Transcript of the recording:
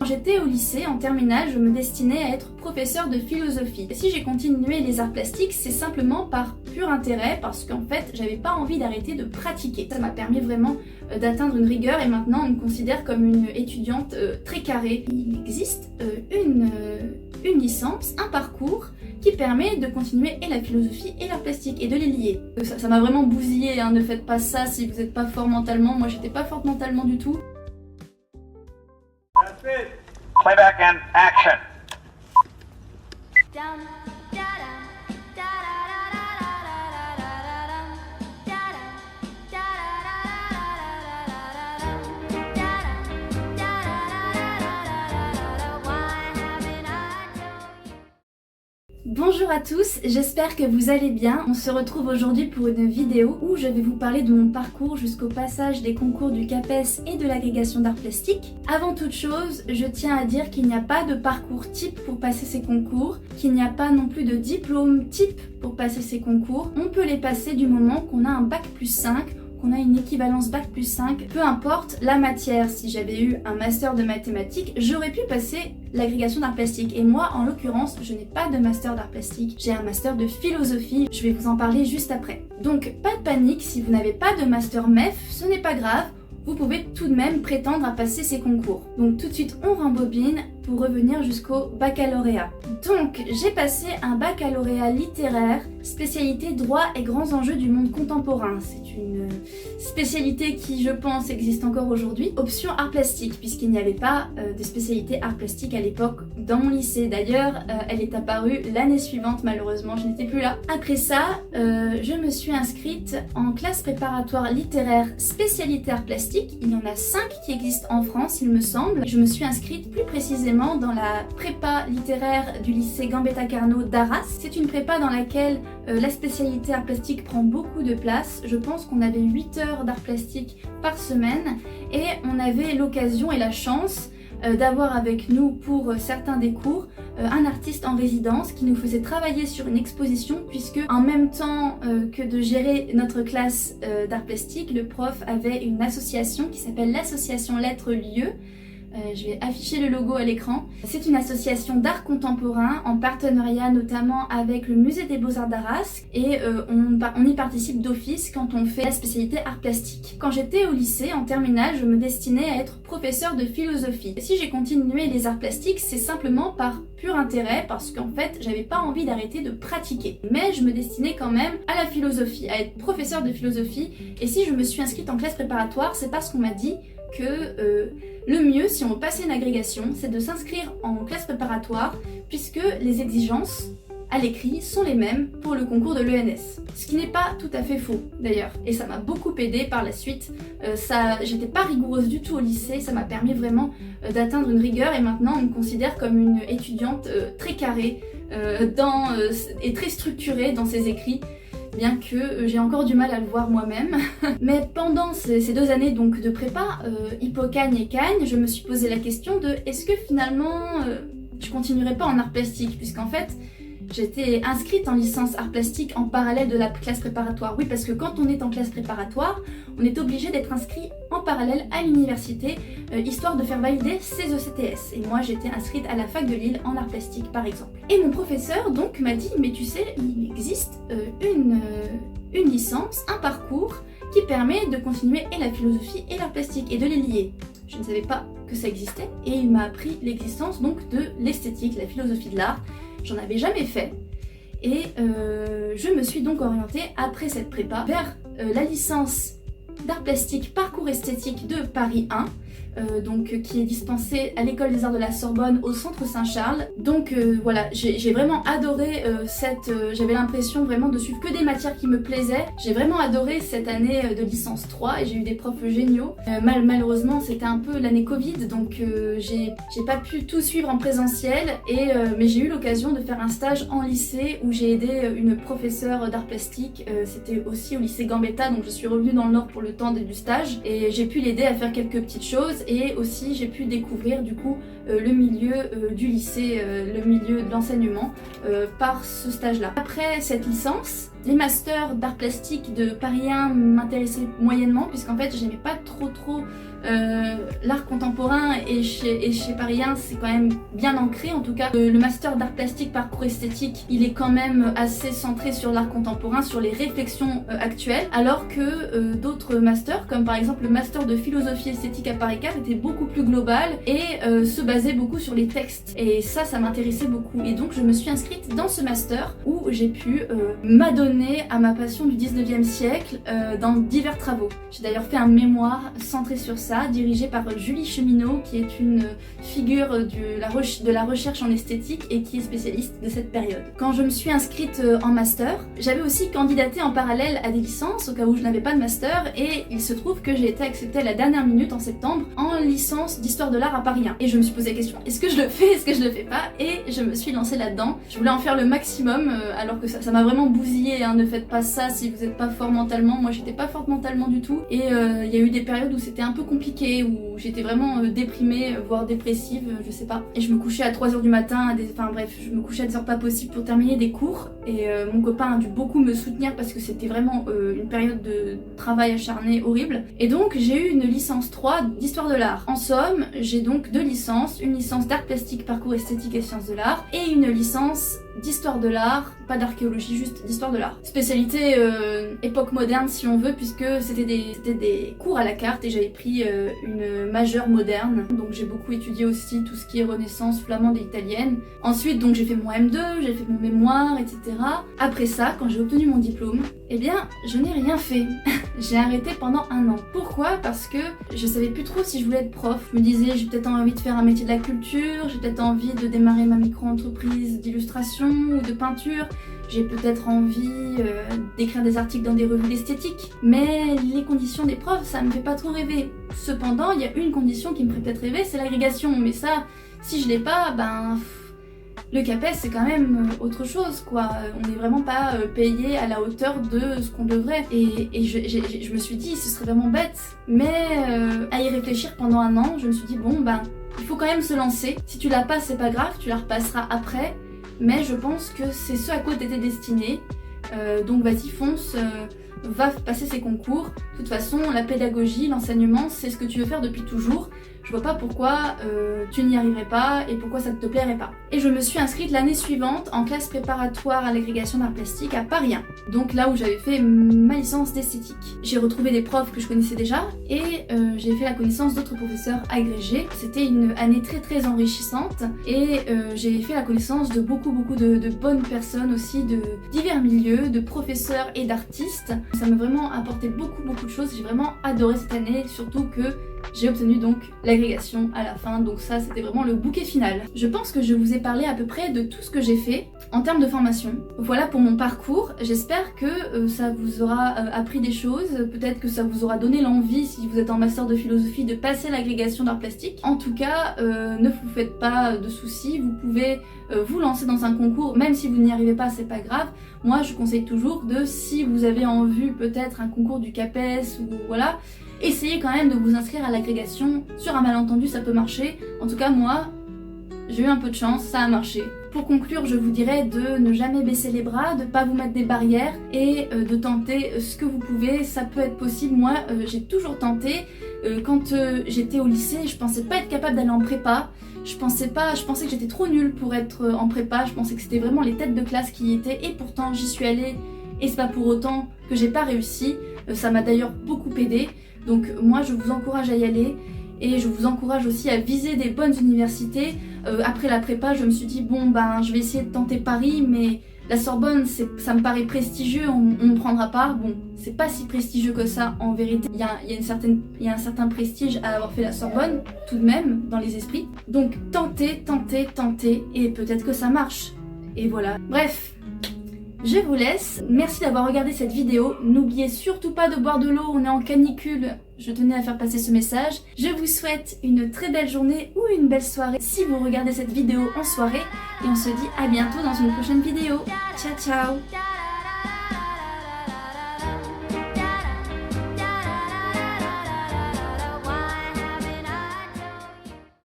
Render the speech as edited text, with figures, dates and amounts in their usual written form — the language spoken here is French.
j'étais au lycée, en terminale, je me destinais à être professeure de philosophie. Et si j'ai continué les arts plastiques, c'est simplement par pur intérêt, parce qu'en fait, j'avais pas envie d'arrêter de pratiquer. Ça m'a permis vraiment d'atteindre une rigueur, et maintenant on me considère comme une étudiante très carrée. Il existe une licence, un parcours qui permet de continuer et la philosophie et l'art plastique et de les lier. Ça m'a vraiment bousillé, hein, ne faites pas ça si vous n'êtes pas fort mentalement. Moi j'étais pas forte mentalement du tout. Playback and action. Bonjour à tous, j'espère que vous allez bien. On se retrouve aujourd'hui pour une vidéo où je vais vous parler de mon parcours jusqu'au passage des concours du CAPES et de l'agrégation d'art plastique. Avant toute chose, je tiens à dire qu'il n'y a pas de parcours type pour passer ces concours, qu'il n'y a pas non plus de diplôme type pour passer ces concours. On peut les passer du moment qu'on a un bac plus 5, qu'on a une équivalence bac plus 5, peu importe la matière. Si j'avais eu un master de mathématiques, j'aurais pu passer l'agrégation d'art plastique. Et moi, en l'occurrence, je n'ai pas de master d'art plastique, j'ai un master de philosophie. Je vais vous en parler juste après. Donc, pas de panique, si vous n'avez pas de master MEF, ce n'est pas grave. Vous pouvez tout de même prétendre à passer ces concours. Donc tout de suite, on rembobine pour revenir jusqu'au baccalauréat. Donc, j'ai passé un baccalauréat littéraire, spécialité droit et grands enjeux du monde contemporain. C'est une spécialité qui, je pense, existe encore aujourd'hui. Option art plastique, puisqu'il n'y avait pas de spécialité art plastique à l'époque dans mon lycée. D'ailleurs, elle est apparue l'année suivante, malheureusement, je n'étais plus là. Après ça, je me suis inscrite en classe préparatoire littéraire spécialité art plastique. Il y en a 5 qui existent en France, il me semble. Je me suis inscrite plus précisément dans la prépa littéraire du lycée Gambetta Carnot d'Arras. C'est une prépa dans laquelle la spécialité art plastique prend beaucoup de place. Je pense qu'on avait 8 heures d'art plastique par semaine et on avait l'occasion et la chance d'avoir avec nous pour certains des cours un artiste en résidence qui nous faisait travailler sur une exposition, puisque en même temps que de gérer notre classe d'art plastique, le prof avait une association qui s'appelle l'association Lettres Lieux. Je vais afficher le logo à l'écran. C'est une association d'art contemporain en partenariat notamment avec le musée des beaux-arts d'Arras et on y participe d'office quand on fait la spécialité art plastique. Quand j'étais au lycée, en terminale, je me destinais à être professeure de philosophie. Et si j'ai continué les arts plastiques, c'est simplement par pur intérêt, parce qu'en fait, j'avais pas envie d'arrêter de pratiquer. Mais je me destinais quand même à la philosophie, à être professeure de philosophie. Et si je me suis inscrite en classe préparatoire, c'est parce qu'on m'a dit que le mieux, si on veut passer une agrégation, c'est de s'inscrire en classe préparatoire, puisque les exigences à l'écrit sont les mêmes pour le concours de l'ENS. Ce qui n'est pas tout à fait faux d'ailleurs, et ça m'a beaucoup aidé par la suite. J'étais pas rigoureuse du tout au lycée, ça m'a permis vraiment d'atteindre une rigueur, et maintenant on me considère comme une étudiante très carrée et très structurée dans ses écrits, bien que j'ai encore du mal à le voir moi-même. Mais pendant ces 2 années donc de prépa, Hippocagne et Cagne, je me suis posé la question de est-ce que finalement je continuerai pas en art plastique, puisqu'en fait j'étais inscrite en licence art plastique en parallèle de la classe préparatoire. Oui, parce que quand on est en classe préparatoire, on est obligé d'être inscrit en parallèle à l'université, histoire de faire valider ses ECTS. Et moi, j'étais inscrite à la fac de Lille en art plastique, par exemple. Et mon professeur, donc, m'a dit, mais tu sais, il existe une licence, un parcours qui permet de continuer et la philosophie et l'art plastique, et de les lier. Je ne savais pas que ça existait, et il m'a appris l'existence donc de l'esthétique, la philosophie de l'art. J'en avais jamais fait et je me suis donc orientée après cette prépa vers la licence d'art plastique parcours esthétique de Paris 1, qui est dispensée à l'école des arts de la Sorbonne au centre Saint-Charles. Donc voilà, j'ai vraiment adoré j'avais l'impression vraiment de suivre que des matières qui me plaisaient. J'ai vraiment adoré cette année de licence 3 et j'ai eu des profs géniaux. Malheureusement c'était un peu l'année Covid, donc j'ai pas pu tout suivre en présentiel, mais j'ai eu l'occasion de faire un stage en lycée où j'ai aidé une professeure d'art plastique. C'était aussi au lycée Gambetta, donc je suis revenue dans le Nord pour le temps du stage et j'ai pu l'aider à faire quelques petites choses. Et aussi j'ai pu découvrir du coup le milieu du lycée, le milieu de l'enseignement par ce stage-là. Après cette licence, les masters d'art plastique de Paris 1 m'intéressaient moyennement, puisqu'en fait j'aimais pas trop l'art contemporain et chez Paris 1 c'est quand même bien ancré. En tout cas le master d'art plastique parcours esthétique, il est quand même assez centré sur l'art contemporain, sur les réflexions actuelles, alors que d'autres masters comme par exemple le master de philosophie esthétique à Paris 4 était beaucoup plus global et se basait beaucoup sur les textes, et ça m'intéressait beaucoup, et donc je me suis inscrite dans ce master où j'ai pu m'adonner à ma passion du 19e siècle dans divers travaux. J'ai d'ailleurs fait un mémoire centré sur ça, dirigé par Julie Cheminot, qui est une figure de la recherche en esthétique et qui est spécialiste de cette période. Quand je me suis inscrite en master, j'avais aussi candidaté en parallèle à des licences au cas où je n'avais pas de master, et il se trouve que j'ai été acceptée à la dernière minute en septembre en licence d'histoire de l'art à Paris 1. Et je me suis posé la question, est-ce que je le fais, est-ce que je le fais pas? Et je me suis lancée là-dedans. Je voulais en faire le maximum, alors que ça m'a vraiment bousillé, hein. Ne faites pas ça si vous n'êtes pas fort mentalement. Moi j'étais pas forte mentalement du tout, et il y a eu des périodes où c'était un peu compliqué, où j'étais vraiment déprimée, voire dépressive, je sais pas. Et je me couchais à 3h du matin, enfin bref, je me couchais à des heures pas possibles pour terminer des cours, et mon copain a dû beaucoup me soutenir parce que c'était vraiment une période de travail acharné horrible. Et donc j'ai eu une licence 3 d'histoire de l'art. En somme, j'ai donc 2 licences, une licence d'art plastique, parcours esthétique et sciences de l'art, et une licence d'histoire de l'art, pas d'archéologie, juste d'histoire de l'art. Spécialité époque moderne si on veut, puisque c'était des cours à la carte et j'avais pris une majeure moderne. Donc j'ai beaucoup étudié aussi tout ce qui est renaissance flamande et italienne. Ensuite donc j'ai fait mon M2, j'ai fait mon mémoire, etc. Après ça, quand j'ai obtenu mon diplôme, eh bien je n'ai rien fait. J'ai arrêté pendant 1 an. Pourquoi? Parce que je savais plus trop si je voulais être prof. Je me disais j'ai peut-être envie de faire un métier de la culture, j'ai peut-être envie de démarrer ma micro-entreprise d'illustration ou de peinture, j'ai peut-être envie d'écrire des articles dans des revues d'esthétique, mais les conditions des profs, ça me fait pas trop rêver. Cependant, il y a une condition qui me ferait peut-être rêver, c'est l'agrégation, mais ça, si je l'ai pas, ben... Le CAPES c'est quand même autre chose quoi, on n'est vraiment pas payé à la hauteur de ce qu'on devrait, et je me suis dit ce serait vraiment bête, mais à y réfléchir pendant 1 an, je me suis dit bon ben il faut quand même se lancer, si tu la passes c'est pas grave, tu la repasseras après, mais je pense que c'est ce à quoi t'étais destiné, donc vas-y fonce, va passer ces concours. De toute façon la pédagogie, l'enseignement c'est ce que tu veux faire depuis toujours, je vois pas pourquoi tu n'y arriverais pas et pourquoi ça ne te plairait pas. Et je me suis inscrite l'année suivante en classe préparatoire à l'agrégation d'art plastique à Paris 1, donc là où j'avais fait ma licence d'esthétique. J'ai retrouvé des profs que je connaissais déjà et j'ai fait la connaissance d'autres professeurs agrégés. C'était une année très très enrichissante et j'ai fait la connaissance de beaucoup de bonnes personnes aussi, de divers milieux, de professeurs et d'artistes. Ça m'a vraiment apporté beaucoup de choses, j'ai vraiment adoré cette année, surtout que j'ai obtenu donc l'agrégation à la fin, donc ça c'était vraiment le bouquet final. Je pense que je vous ai parlé à peu près de tout ce que j'ai fait en termes de formation. Voilà pour mon parcours, j'espère que ça vous aura appris des choses, peut-être que ça vous aura donné l'envie, si vous êtes en master de philosophie, de passer l'agrégation d'art plastique. En tout cas, ne vous faites pas de soucis, vous pouvez vous lancer dans un concours, même si vous n'y arrivez pas, c'est pas grave. Moi je conseille toujours de, si vous avez en vue peut-être un concours du CAPES ou voilà, essayez quand même de vous inscrire à l'agrégation. Sur un malentendu ça peut marcher, en tout cas moi j'ai eu un peu de chance, ça a marché. Pour conclure, je vous dirais de ne jamais baisser les bras, de pas vous mettre des barrières et de tenter ce que vous pouvez, ça peut être possible. Moi j'ai toujours tenté, quand j'étais au lycée je pensais pas être capable d'aller en prépa, je pensais que j'étais trop nulle pour être en prépa, je pensais que c'était vraiment les têtes de classe qui y étaient, et pourtant j'y suis allée et c'est pas pour autant que j'ai pas réussi, ça m'a d'ailleurs beaucoup aidé. Donc moi je vous encourage à y aller et je vous encourage aussi à viser des bonnes universités. Après la prépa je me suis dit bon ben je vais essayer de tenter Paris, mais la Sorbonne ça me paraît prestigieux, on me prendra pas. Bon c'est pas si prestigieux que ça en vérité, il y a un certain prestige à avoir fait la Sorbonne tout de même dans les esprits. Donc tentez et peut-être que ça marche. Et voilà, bref. Je vous laisse, merci d'avoir regardé cette vidéo, n'oubliez surtout pas de boire de l'eau, on est en canicule, je tenais à faire passer ce message. Je vous souhaite une très belle journée ou une belle soirée si vous regardez cette vidéo en soirée, et on se dit à bientôt dans une prochaine vidéo. Ciao ciao.